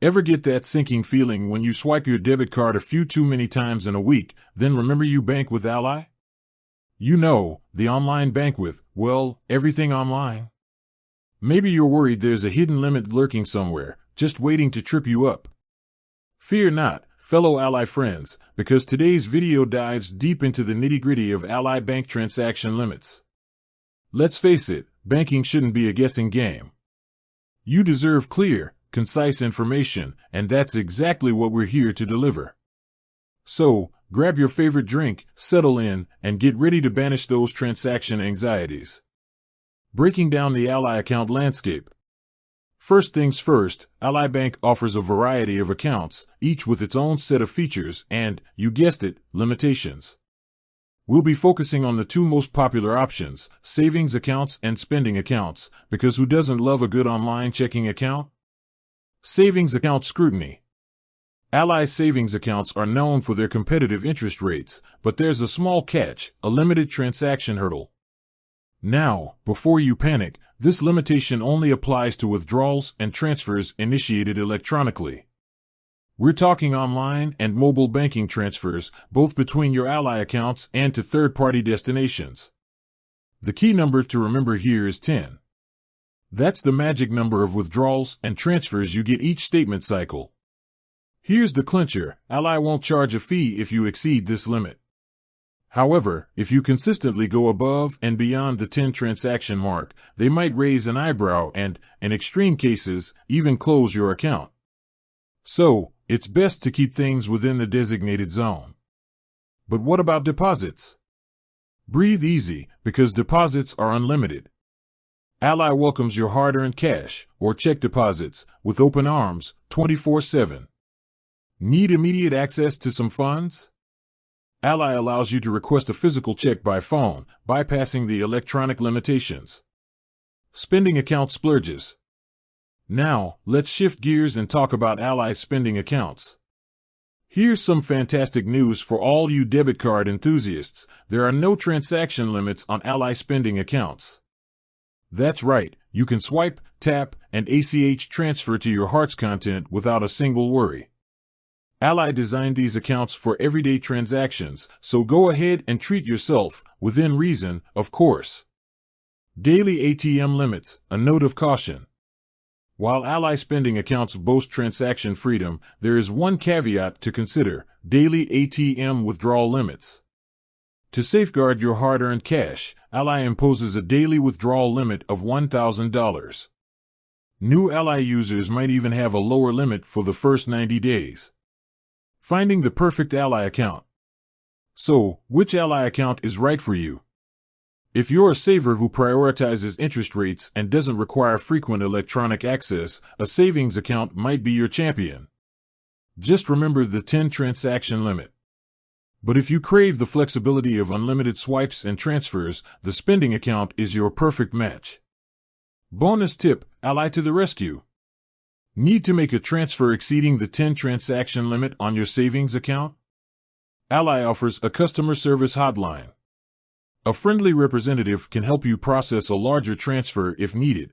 Ever get that sinking feeling when you swipe your debit card a few too many times in a week, then remember you bank with Ally? You know, the online bank with, well, everything online. Maybe you're worried there's a hidden limit lurking somewhere, just waiting to trip you up. Fear not, fellow Ally friends, because today's video dives deep into the nitty-gritty of Ally Bank transaction limits. Let's face it, banking shouldn't be a guessing game. You deserve clear, concise information, and that's exactly what we're here to deliver. So, grab your favorite drink, settle in, and get ready to banish those transaction anxieties. Breaking down the Ally account landscape. First things first, Ally Bank offers a variety of accounts, each with its own set of features and, you guessed it, limitations. We'll be focusing on the two most popular options, savings accounts and spending accounts, because who doesn't love a good online checking account? Savings account scrutiny. Ally savings accounts are known for their competitive interest rates, but there's a small catch, a limited transaction hurdle. Now, before you panic, this limitation only applies to withdrawals and transfers initiated electronically. We're talking online and mobile banking transfers, both between your Ally accounts and to third-party destinations. The key number to remember here is 10. That's the magic number of withdrawals and transfers you get each statement cycle. Here's the clincher, Ally won't charge a fee if you exceed this limit. However, if you consistently go above and beyond the 10 transaction mark, they might raise an eyebrow and, in extreme cases, even close your account. So, it's best to keep things within the designated zone. But what about deposits? Breathe easy, because deposits are unlimited. Ally welcomes your hard-earned cash, or check deposits, with open arms, 24/7. Need immediate access to some funds? Ally allows you to request a physical check by phone, bypassing the electronic limitations. Spending account splurges. Now, let's shift gears and talk about Ally spending accounts. Here's some fantastic news for all you debit card enthusiasts. There are no transaction limits on Ally spending accounts. That's right, you can swipe, tap, and ACH transfer to your heart's content without a single worry. Ally designed these accounts for everyday transactions, so go ahead and treat yourself, within reason, of course. Daily ATM limits, a note of caution. While Ally spending accounts boast transaction freedom, there is one caveat to consider: daily ATM withdrawal limits. To safeguard your hard-earned cash, Ally imposes a daily withdrawal limit of $1,000. New Ally users might even have a lower limit for the first 90 days. Finding the perfect Ally account. So, which Ally account is right for you? If you're a saver who prioritizes interest rates and doesn't require frequent electronic access, a savings account might be your champion. Just remember the 10 transaction limit. But if you crave the flexibility of unlimited swipes and transfers, the spending account is your perfect match. Bonus tip, Ally to the rescue. Need to make a transfer exceeding the 10 transaction limit on your savings account? Ally offers a customer service hotline. A friendly representative can help you process a larger transfer if needed.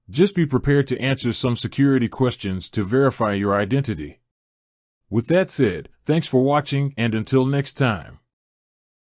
Just be prepared to answer some security questions to verify your identity. With that said, thanks for watching, and until next time.